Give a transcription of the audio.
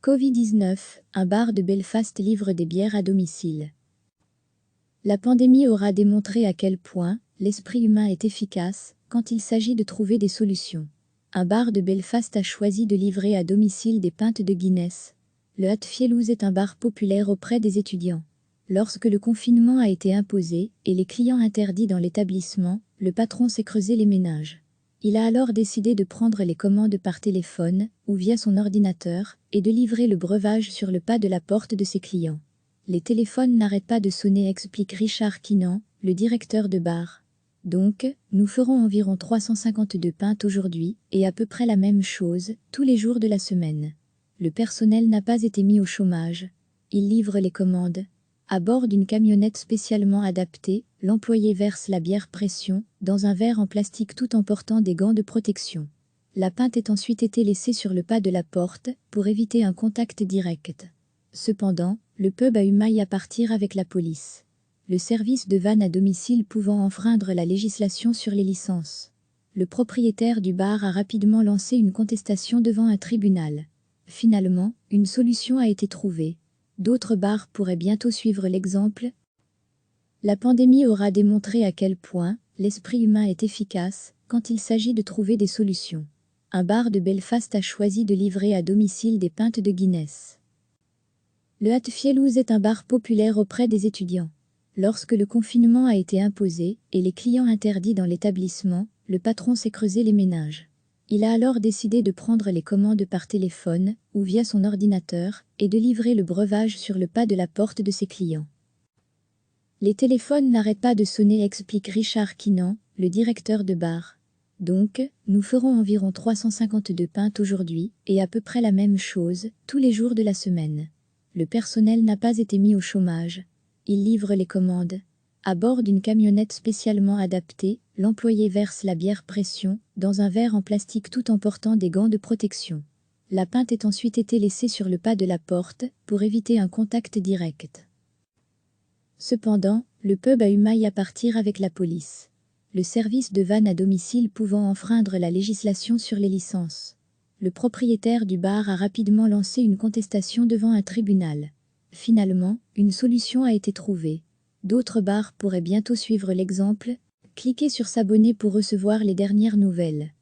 Covid-19, un bar de Belfast livre des bières à domicile. La pandémie aura démontré à quel point l'esprit humain est efficace quand il s'agit de trouver des solutions. Un bar de Belfast a choisi de livrer à domicile des pintes de Guinness. Le Hatfields est un bar populaire auprès des étudiants. Lorsque le confinement a été imposé et les clients interdits dans l'établissement, le patron s'est creusé les méninges. Il a alors décidé de prendre les commandes par téléphone ou via son ordinateur et de livrer le breuvage sur le pas de la porte de ses clients. Les téléphones n'arrêtent pas de sonner, explique Richard Kinnan, le directeur de bar. Donc, nous ferons environ 352 pintes aujourd'hui et à peu près la même chose tous les jours de la semaine. Le personnel n'a pas été mis au chômage. Il livre les commandes. À bord d'une camionnette spécialement adaptée, l'employé verse la bière pression dans un verre en plastique tout en portant des gants de protection. La pinte est ensuite été laissée sur le pas de la porte pour éviter un contact direct. Cependant, le pub a eu maille à partir avec la police. Le service de vanne à domicile pouvant enfreindre la législation sur les licences. Le propriétaire du bar a rapidement lancé une contestation devant un tribunal. Finalement, une solution a été trouvée. D'autres bars pourraient bientôt suivre l'exemple. La pandémie aura démontré à quel point l'esprit humain est efficace quand il s'agit de trouver des solutions. Un bar de Belfast a choisi de livrer à domicile des pintes de Guinness. Le Hatfields est un bar populaire auprès des étudiants. Lorsque le confinement a été imposé et les clients interdits dans l'établissement, le patron s'est creusé les méninges. Il a alors décidé de prendre les commandes par téléphone ou via son ordinateur et de livrer le breuvage sur le pas de la porte de ses clients. Les téléphones n'arrêtent pas de sonner, explique Richard Kinnan, le directeur de bar. Donc, nous ferons environ 352 pintes aujourd'hui et à peu près la même chose tous les jours de la semaine. Le personnel n'a pas été mis au chômage. Il livre les commandes. À bord d'une camionnette spécialement adaptée, l'employé verse la bière pression dans un verre en plastique tout en portant des gants de protection. La pinte est ensuite été laissée sur le pas de la porte pour éviter un contact direct. Cependant, le pub a eu maille à partir avec la police. Le service de vanne à domicile pouvant enfreindre la législation sur les licences. Le propriétaire du bar a rapidement lancé une contestation devant un tribunal. Finalement, une solution a été trouvée. D'autres bars pourraient bientôt suivre l'exemple. Cliquez sur s'abonner pour recevoir les dernières nouvelles.